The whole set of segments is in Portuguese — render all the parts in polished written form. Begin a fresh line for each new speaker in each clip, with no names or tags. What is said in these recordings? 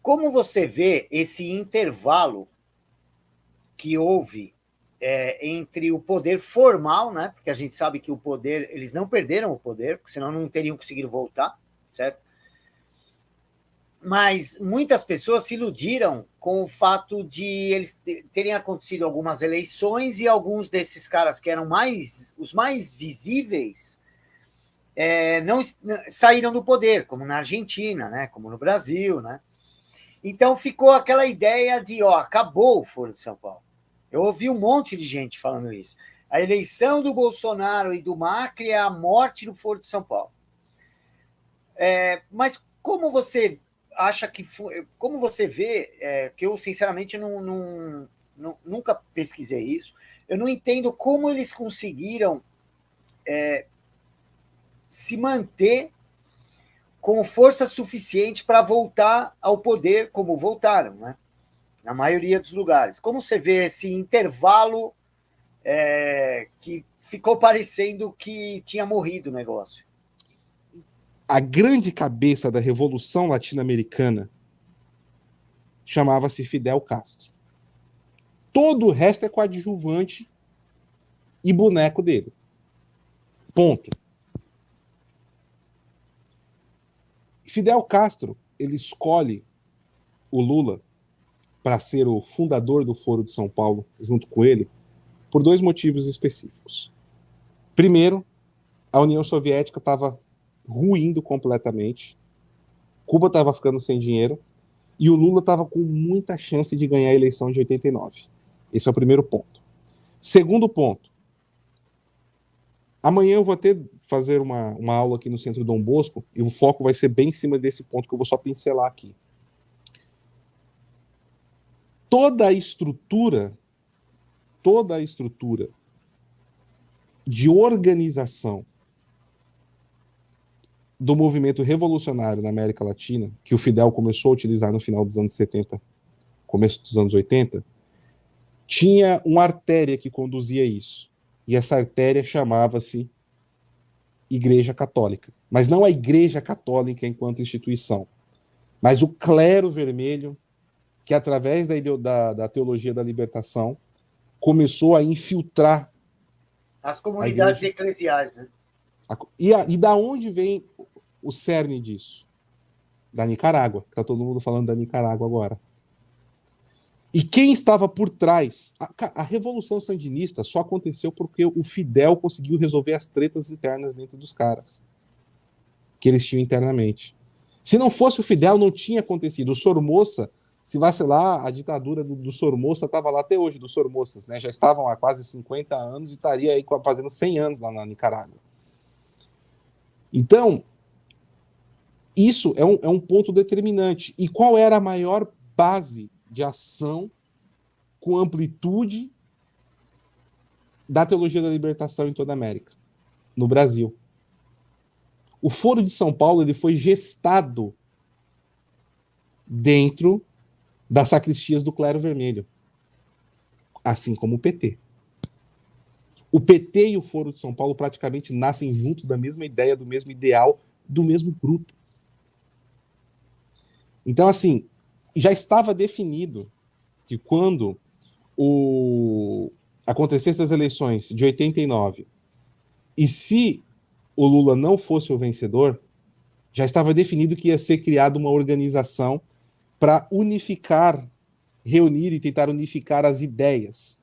Como você vê esse intervalo que houve entre o poder formal, né? Porque a gente sabe que o poder, eles não perderam o poder, porque senão não teriam conseguido voltar, certo? Mas muitas pessoas se iludiram com o fato de eles terem acontecido algumas eleições e alguns desses caras que eram os mais visíveis não saíram do poder, como na Argentina, né? Como no Brasil, né? Então ficou aquela ideia de, acabou o Foro de São Paulo. Eu ouvi um monte de gente falando isso. A eleição do Bolsonaro e do Macri é a morte do Foro de São Paulo. Mas como você acha que foi, como você vê, que eu sinceramente nunca pesquisei isso, eu não entendo como eles conseguiram se manter com força suficiente para voltar ao poder como voltaram, né? Na maioria dos lugares. Como você vê esse intervalo que ficou parecendo que tinha morrido o negócio?
A grande cabeça da Revolução Latino-Americana chamava-se Fidel Castro. Todo o resto é coadjuvante e boneco dele. Ponto. Fidel Castro, ele escolhe o Lula para ser o fundador do Foro de São Paulo, junto com ele, por dois motivos específicos. Primeiro, a União Soviética estava ruindo completamente, Cuba estava ficando sem dinheiro, e o Lula estava com muita chance de ganhar a eleição de 89. Esse é o primeiro ponto. Segundo ponto, amanhã eu vou fazer uma aula aqui no Centro Dom Bosco, e o foco vai ser bem em cima desse ponto que eu vou só pincelar aqui. Toda a estrutura de organização do movimento revolucionário na América Latina, que o Fidel começou a utilizar no final dos anos 70, começo dos anos 80, tinha uma artéria que conduzia isso. E essa artéria chamava-se Igreja Católica. Mas não a Igreja Católica enquanto instituição, mas o clero vermelho, que através da teologia da libertação começou a infiltrar
as comunidades eclesiais, né?
E da onde vem o cerne disso? Da Nicarágua, que está todo mundo falando da Nicarágua agora. E quem estava por trás? A Revolução Sandinista só aconteceu porque o Fidel conseguiu resolver as tretas internas dentro dos caras, que eles tinham internamente. Se não fosse o Fidel, não tinha acontecido. O Somoza, se vacilar, a ditadura do Somoza estava lá até hoje, dos Somozas, né? Já estavam há quase 50 anos e estaria aí fazendo 100 anos lá na Nicarágua. Então, isso é um ponto determinante. E qual era a maior base de ação com amplitude da teologia da libertação em toda a América? No Brasil. O Foro de São Paulo ele foi gestado dentro das sacristias do clero vermelho, assim como o PT. O PT e o Foro de São Paulo praticamente nascem juntos da mesma ideia, do mesmo ideal, do mesmo grupo. Então, assim, já estava definido que quando acontecessem as eleições de 89, e se o Lula não fosse o vencedor, já estava definido que ia ser criada uma organização para reunir e tentar unificar as ideias.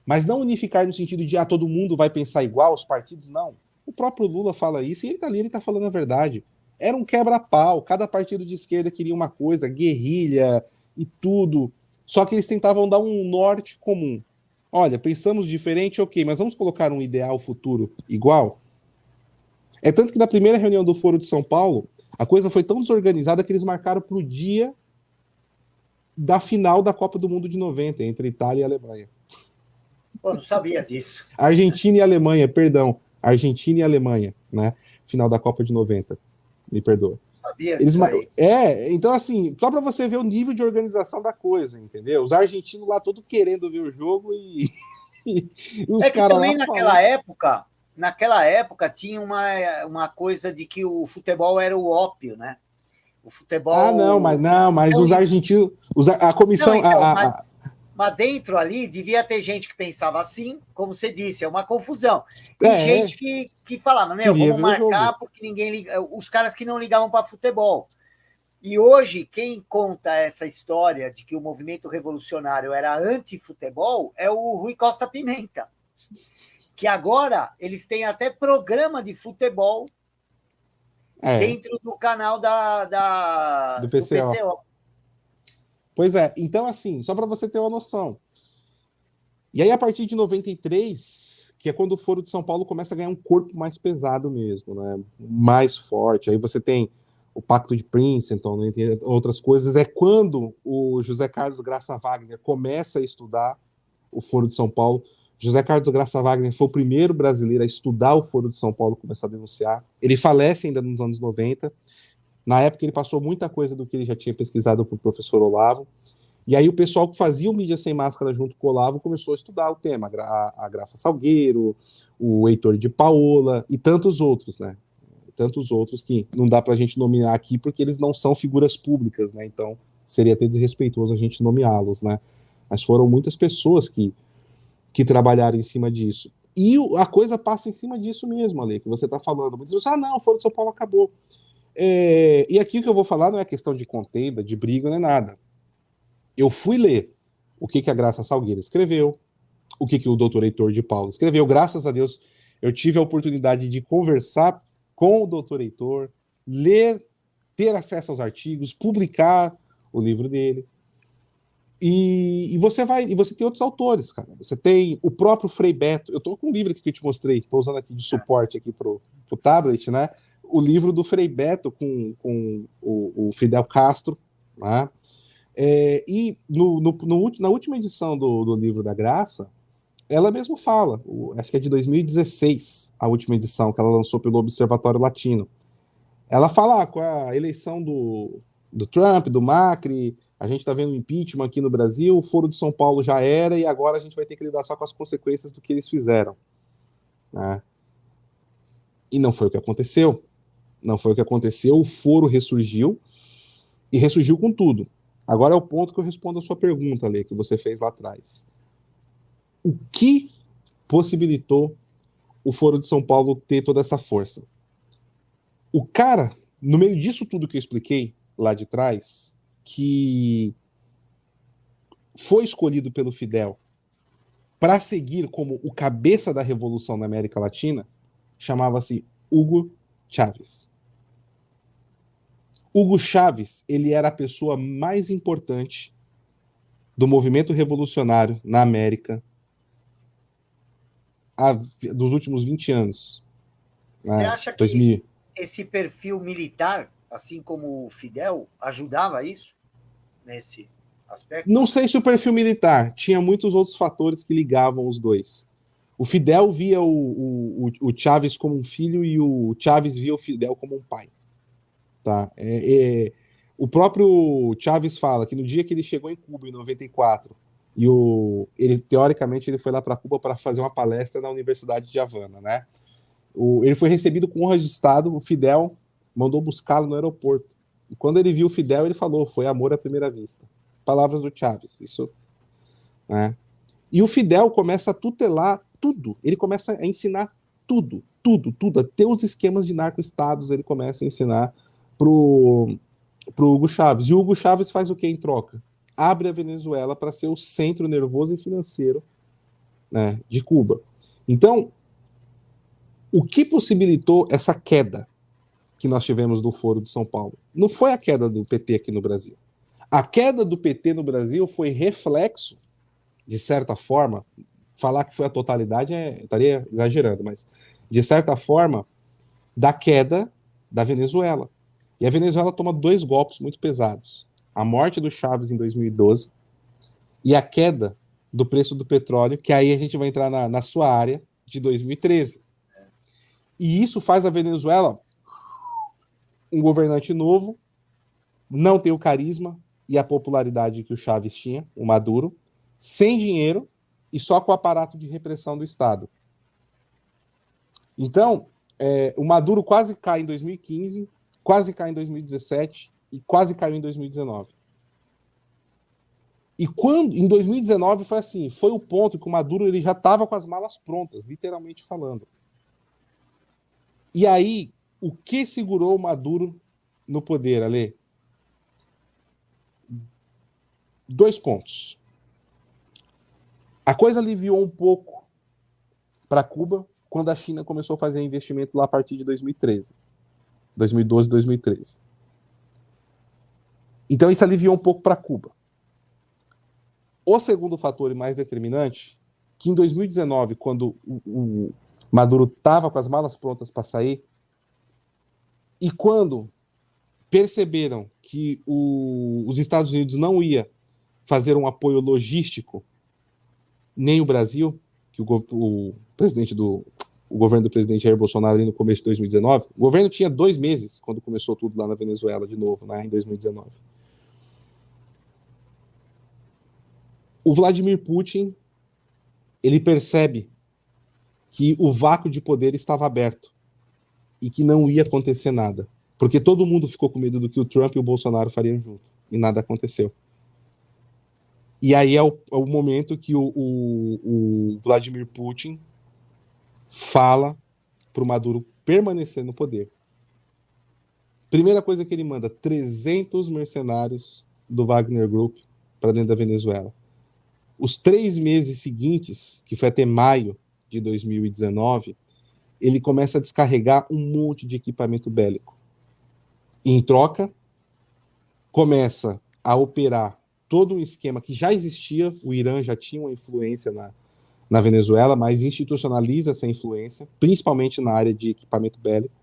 Mas não unificar no sentido de todo mundo vai pensar igual, os partidos, não. O próprio Lula fala isso e ele está ali, ele está falando a verdade. Era um quebra-pau, cada partido de esquerda queria uma coisa, guerrilha e tudo. Só que eles tentavam dar um norte comum. Olha, pensamos diferente, ok, mas vamos colocar um ideal futuro igual? É tanto que na primeira reunião do Foro de São Paulo, a coisa foi tão desorganizada que eles marcaram para o dia da final da Copa do Mundo de 90, entre Itália e Alemanha.
Pô, não sabia disso.
Argentina e Alemanha, perdão. Argentina e Alemanha, né? Final da Copa de 90. Me perdoa.
Sabia disso aí.
Então assim, só para você ver o nível de organização da coisa, entendeu? Os argentinos lá todos querendo ver o jogo e
os caras lá naquela época tinha uma coisa de que o futebol era o ópio, né? O futebol...
mas os argentinos... A comissão...
Mas dentro ali devia ter gente que pensava assim, como você disse, é uma confusão. E gente que falava, vamos marcar porque ninguém liga, os caras que não ligavam para futebol. E hoje, quem conta essa história de que o movimento revolucionário era anti-futebol é o Rui Costa Pimenta, que agora eles têm até programa de futebol dentro do canal do PCO.
Pois é, então assim, só para você ter uma noção. E aí, a partir de 93, que é quando o Foro de São Paulo começa a ganhar um corpo mais pesado mesmo, né? Mais forte. Aí você tem o Pacto de Princeton, né? Entre outras coisas. É quando o José Carlos Graça Wagner começa a estudar o Foro de São Paulo. José Carlos Graça Wagner foi o primeiro brasileiro a estudar o Foro de São Paulo, começar a denunciar. Ele falece ainda nos anos 90. Na época, ele passou muita coisa do que ele já tinha pesquisado para o professor Olavo. E aí o pessoal que fazia o Mídia Sem Máscara junto com o Olavo começou a estudar o tema. A Graça Salgueiro, o Heitor de Paola e tantos outros, né? Tantos outros que não dá para a gente nomear aqui porque eles não são figuras públicas, né? Então seria até desrespeitoso a gente nomeá-los, né? Mas foram muitas pessoas que trabalharam em cima disso. E a coisa passa em cima disso mesmo, Ale, que você está falando. Muitas pessoas, não, o Foro de São Paulo acabou. E aqui o que eu vou falar não é questão de contenda, de briga, não é nada. Eu fui ler o que a Graça Salgueiro escreveu, o que o doutor Heitor de Paula escreveu. Graças a Deus, eu tive a oportunidade de conversar com o doutor Heitor, ler, ter acesso aos artigos, publicar o livro dele. E você tem outros autores, cara. Você tem o próprio Frei Beto. Eu estou com um livro aqui que eu te mostrei, estou usando aqui de suporte aqui pro tablet, né? O livro do Frei Beto com o Fidel Castro, né? E na última edição do livro da Graça, ela mesma fala, acho que é de 2016, a última edição que ela lançou pelo Observatório Latino. Ela fala com a eleição do Trump, do Macri, a gente está vendo impeachment aqui no Brasil, o Foro de São Paulo já era e agora a gente vai ter que lidar só com as consequências do que eles fizeram, né? E não foi o que aconteceu. Não foi o que aconteceu, o Foro ressurgiu e ressurgiu com tudo. Agora é o ponto que eu respondo a sua pergunta, Lê, que você fez lá atrás. O que possibilitou o Foro de São Paulo ter toda essa força? O cara, no meio disso tudo que eu expliquei lá de trás, que foi escolhido pelo Fidel para seguir como o cabeça da revolução na América Latina, chamava-se Hugo Chávez. Hugo Chávez, ele era a pessoa mais importante do movimento revolucionário na América dos últimos 20 anos.
Você acha que esse perfil militar, assim como o Fidel, ajudava isso, nesse aspecto?
Não sei se o perfil militar, tinha muitos outros fatores que ligavam os dois. O Fidel via o Chávez como um filho e o Chávez via o Fidel como um pai. Tá? O próprio Chávez fala que no dia que ele chegou em Cuba, em 94, teoricamente ele foi lá para Cuba para fazer uma palestra na Universidade de Havana, né? Ele foi recebido com honras de Estado, o Fidel mandou buscá-lo no aeroporto. E quando ele viu o Fidel, ele falou, foi amor à primeira vista. Palavras do Chávez, isso, né? E o Fidel começa a tutelar tudo, ele começa a ensinar tudo, até os esquemas de narco-estados ele começa a ensinar pro Hugo Chávez. E o Hugo Chávez faz o que em troca? Abre a Venezuela para ser o centro nervoso e financeiro, né, de Cuba. Então, o que possibilitou essa queda que nós tivemos do Foro de São Paulo? Não foi a queda do PT aqui no Brasil. A queda do PT no Brasil foi reflexo, de certa forma, falar que foi a totalidade estaria exagerando, mas de certa forma, da queda da Venezuela. E a Venezuela toma 2 golpes muito pesados. A morte do Chávez em 2012 e a queda do preço do petróleo, que aí a gente vai entrar na sua área, de 2013. E isso faz a Venezuela um governante novo, não tem o carisma e a popularidade que o Chávez tinha, o Maduro, sem dinheiro e só com o aparato de repressão do Estado. Então, o Maduro quase cai em 2015, quase cai em 2017, e quase caiu em 2019. E quando em 2019 foi assim, foi o ponto que o Maduro ele já estava com as malas prontas, literalmente falando. E aí, o que segurou o Maduro no poder, Ale? 2 pontos. A coisa aliviou um pouco para Cuba quando a China começou a fazer investimento lá a partir de 2013. 2012, 2013. Então isso aliviou um pouco para Cuba. O segundo fator e mais determinante, que em 2019, quando o Maduro estava com as malas prontas para sair, e quando perceberam que os Estados Unidos não ia fazer um apoio logístico, nem o Brasil, que o governo do presidente Jair Bolsonaro ali no começo de 2019, o governo tinha 2 meses quando começou tudo lá na Venezuela de novo, né, em 2019. O Vladimir Putin, ele percebe que o vácuo de poder estava aberto e que não ia acontecer nada, porque todo mundo ficou com medo do que o Trump e o Bolsonaro fariam junto, e nada aconteceu. E aí é o momento que o Vladimir Putin fala para o Maduro permanecer no poder. Primeira coisa que ele manda, 300 mercenários do Wagner Group para dentro da Venezuela. Os 3 meses seguintes, que foi até maio de 2019, ele começa a descarregar um monte de equipamento bélico. E, em troca, começa a operar todo um esquema que já existia, o Irã já tinha uma influência na Venezuela, mas institucionaliza essa influência, principalmente na área de equipamento bélico.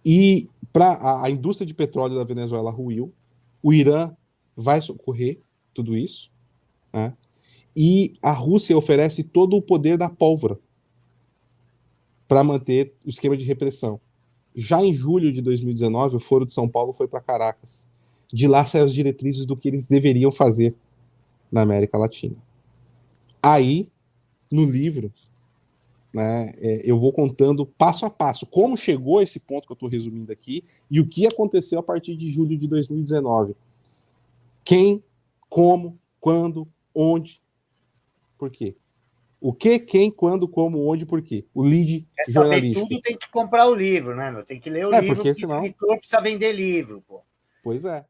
E para a indústria de petróleo da Venezuela ruiu, o Irã vai socorrer tudo isso, né? E a Rússia oferece todo o poder da pólvora para manter o esquema de repressão. Já em julho de 2019, o Foro de São Paulo foi para Caracas. De lá saem as diretrizes do que eles deveriam fazer na América Latina. Aí, no livro, né, eu vou contando passo a passo como chegou a esse ponto que eu estou resumindo aqui e o que aconteceu a partir de julho de 2019. Quem, como, quando, onde, por quê? O que, quem, quando, como, onde, por quê? O lead
Quer saber
jornalístico.
tudo, tem que comprar o livro, né, meu? Tem que ler o livro,
porque senão...
o escritor precisa vender livro, pô.
Pois é.